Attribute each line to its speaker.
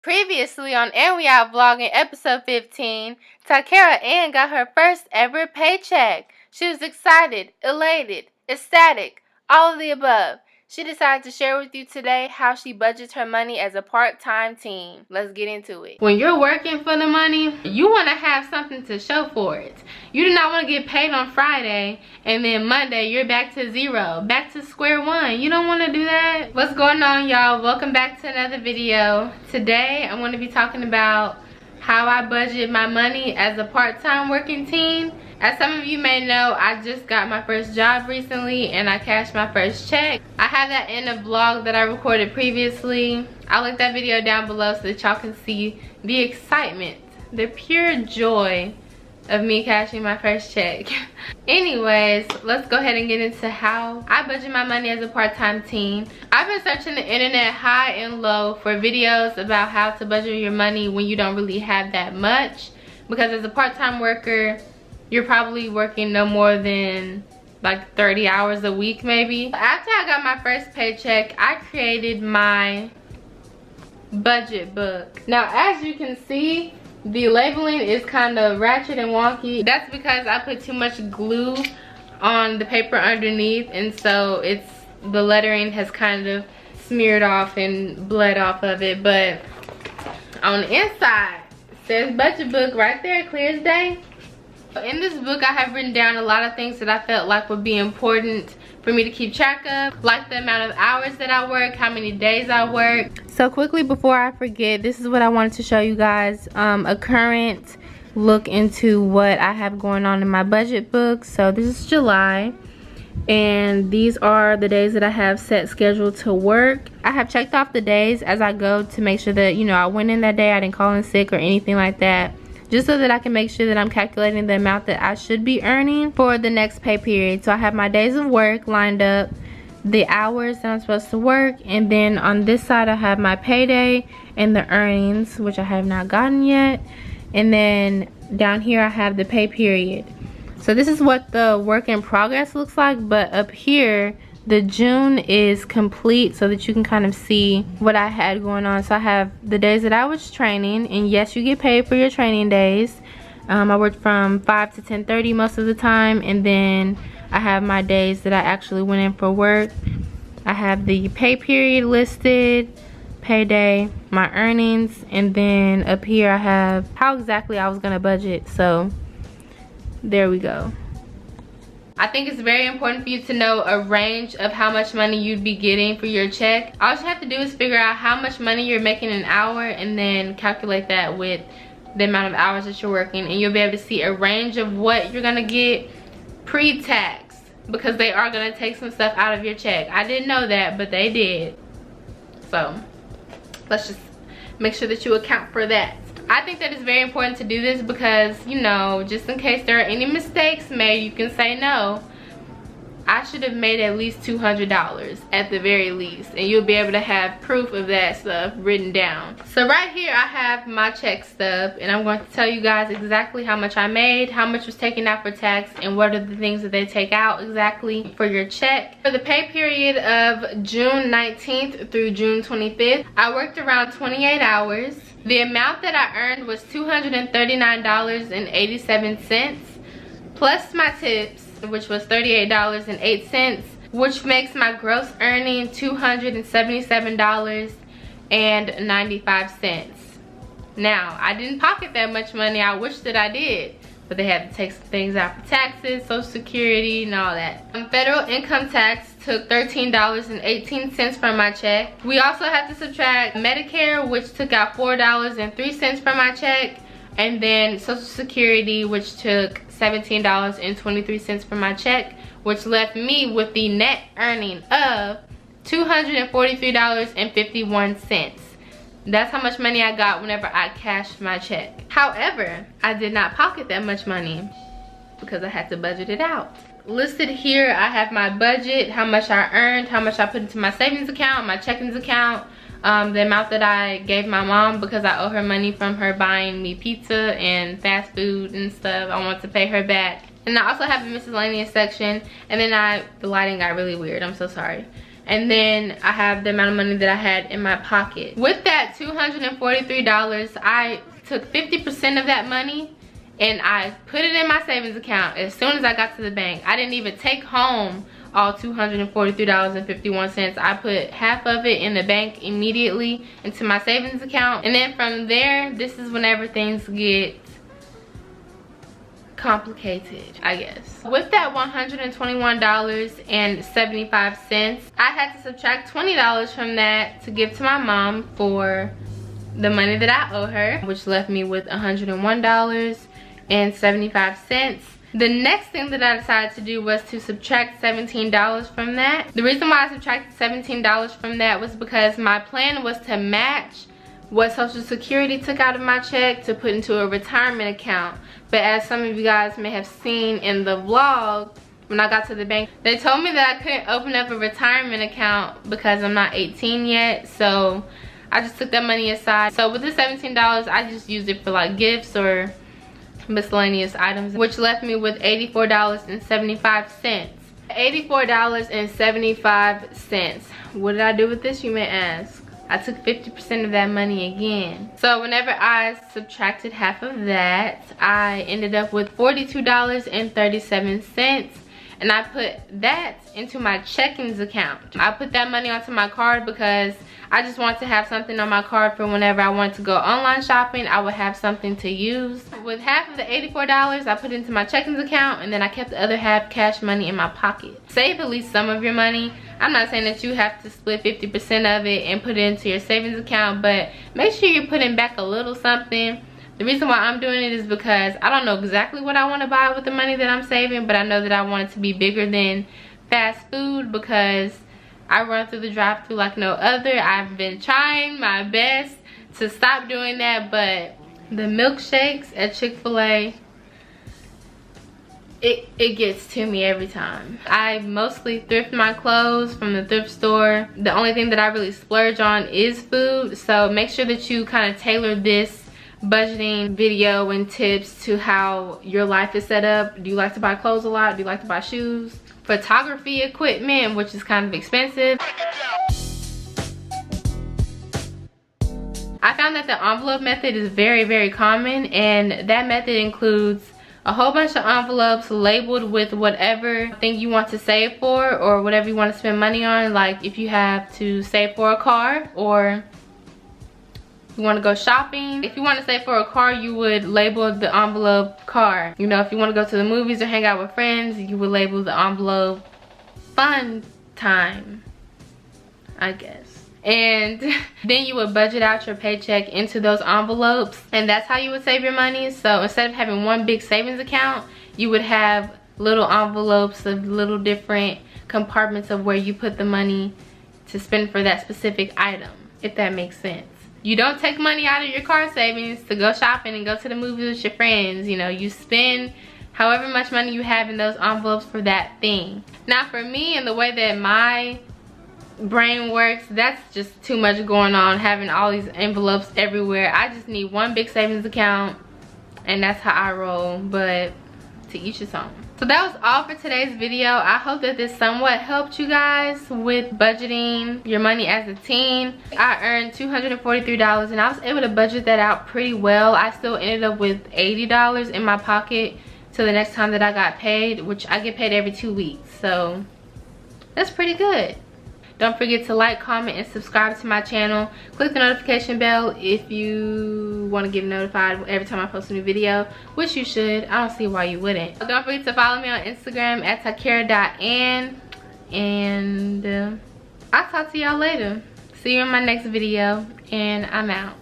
Speaker 1: Previously on And We Out Vlogging episode 15, Tykara.ann got her first ever paycheck. She was excited, elated, ecstatic, all of the above. She decided to share with you today how she budgets her money as a part-time teen. Let's get into it. When you're working for the money, you want to have something to show for it. You do not want to get paid on Friday and then Monday you're back to zero, back to square one. You don't want to do that. What's going on, y'all? Welcome back to another video. Today I'm going to be talking about how I budget my money as a part-time working teen. As some of you may know, I just got my first job recently and I cashed my first check. I have that in a vlog that I recorded previously. I'll link that video down below so that y'all can see the excitement, the pure joy of me cashing my first check. Anyways, let's go ahead and get into how I budget my money as a part-time teen. I've been searching the internet high and low for videos about how to budget your money when you don't really have that much, because as a part-time worker, you're probably working no more than like 30 hours a week maybe. After I got my first paycheck, I created my budget book. Now, as you can see, the labeling is kind of ratchet and wonky. That's because I put too much glue on the paper underneath, and so the lettering has kind of smeared off and bled off of it. But on the inside, it says budget book right there, clear as day. In this book, I have written down a lot of things that I felt like would be important for me to keep track of, like the amount of hours that I work, how many days I work. So quickly before I forget, this is what I wanted to show you guys, a current look into what I have going on in my budget book. So this is July, and these are the days that I have set scheduled to work. I have checked off the days as I go to make sure that, you know, I went in that day, I didn't call in sick or anything like that, just so that I can make sure that I'm calculating the amount that I should be earning for the next pay period. So I have my days of work lined up, the hours that I'm supposed to work, and then on this side I have my payday and the earnings, which I have not gotten yet. And then down here I have the pay period. So this is what the work in progress looks like, but up here the June is complete so that you can kind of see what I had going on. So I have the days that I was training, and yes, you get paid for your training days. I worked from 5 to 10:30 most of the time, and then I have my days that I actually went in for work. I have the pay period listed, payday, my earnings, and then up here I have how exactly I was gonna budget. So there we go. I think it's very important for you to know a range of how much money you'd be getting for your check. All you have to do is figure out how much money you're making an hour and then calculate that with the amount of hours that you're working, and you'll be able to see a range of what you're gonna get pre-tax, because they are gonna take some stuff out of your check. I didn't know that, but they did. So let's just make sure that you account for that. I think that it's very important to do this because, you know, just in case there are any mistakes made, you can say, no, I should have made at least $200 at the very least, and you'll be able to have proof of that stuff written down. So right here I have my check stub, and I'm going to tell you guys exactly how much I made, how much was taken out for tax, and what are the things that they take out exactly for your check. For the pay period of June 19th through June 25th, I worked around 28 hours. The amount that I earned was $239.87 plus my tips, which was $38.08, which makes my gross earning $277.95. Now, I didn't pocket that much money. I wish that I did, but they had to take some things out for taxes, Social Security, and all that. Federal income tax took $13.18 from my check. We also have to subtract Medicare, which took out $4.03 from my check, and then Social Security, which took $17.23 from my check, which left me with the net earning of $243.51. That's how much money I got whenever I cashed my check. However, I did not pocket that much money because I had to budget it out. Listed here, I have my budget, how much I earned, how much I put into my savings account, my checkings account, the amount that I gave my mom because I owe her money from her buying me pizza and fast food and stuff. I want to pay her back. And I also have a miscellaneous section, and then the lighting got really weird, I'm so sorry. and then I have the amount of money that I had in my pocket. With that $243, I took 50% of that money and I put it in my savings account as soon as I got to the bank. I didn't even take home all $243.51. I put half of it in the bank immediately into my savings account, and then from there, this is whenever things get complicated, I guess. With that $121.75, I had to subtract $20 from that to give to my mom for the money that I owe her, which left me with $101.75. The next thing that I decided to do was to subtract $17 from that. The reason why I subtracted $17 from that was because my plan was to match what Social Security took out of my check to put into a retirement account. But as some of you guys may have seen in the vlog, when I got to the bank, they told me that I couldn't open up a retirement account because I'm not 18 yet. So I just took that money aside. So with the $17, I just used it for like gifts or miscellaneous items, which left me with $84.75. $84.75. What did I do with this, you may ask? I took 50% of that money again. So whenever I subtracted half of that, I ended up with $42.37. And I put that into my checkings account. I put that money onto my card because I just want to have something on my card for whenever I want to go online shopping. I would have something to use. With half of the $84, I put it into my checkings account, and then I kept the other half cash money in my pocket. Save at least some of your money. I'm not saying that you have to split 50% of it and put it into your savings account, but make sure you're putting back a little something. The reason why I'm doing it is because I don't know exactly what I want to buy with the money that I'm saving, but I know that I want it to be bigger than fast food because I run through the drive-thru like no other. I've been trying my best to stop doing that, but the milkshakes at Chick-fil-A, it gets to me every time. I mostly thrift my clothes from the thrift store. The only thing that I really splurge on is food, so make sure that you kind of tailor this budgeting video and tips to how your life is set up. Do you like to buy clothes a lot? Do you like to buy shoes? Photography equipment, which is kind of expensive. I found that the envelope method is very, very common, and that method includes a whole bunch of envelopes labeled with whatever thing you want to save for or whatever you want to spend money on. Like if you have to save for a car, or you want to go shopping. If you want to save for a car, you would label the envelope car. You know, if you want to go to the movies or hang out with friends, you would label the envelope fun time, I guess. And then you would budget out your paycheck into those envelopes, and that's how you would save your money. So instead of having one big savings account, you would have little envelopes of little different compartments of where you put the money to spend for that specific item, if that makes sense. You don't take money out of your car savings to go shopping and go to the movies with your friends. You know, you spend however much money you have in those envelopes for that thing. Now for me, and the way that my brain works, that's just too much going on, having all these envelopes everywhere. I just need one big savings account, and that's how I roll, but to each his own. So that was all for today's video. I hope that this somewhat helped you guys with budgeting your money as a teen. I earned $243 and I was able to budget that out pretty well. I still ended up with $80 in my pocket till the next time that I got paid, which I get paid every 2 weeks. So that's pretty good. Don't forget to like, comment, and subscribe to my channel. Click the notification bell if you want to get notified every time I post a new video, which you should. I don't see why you wouldn't. Don't forget to follow me on Instagram at CONTACT-tykara.ann. And I'll talk to y'all later. See you in my next video, and I'm out.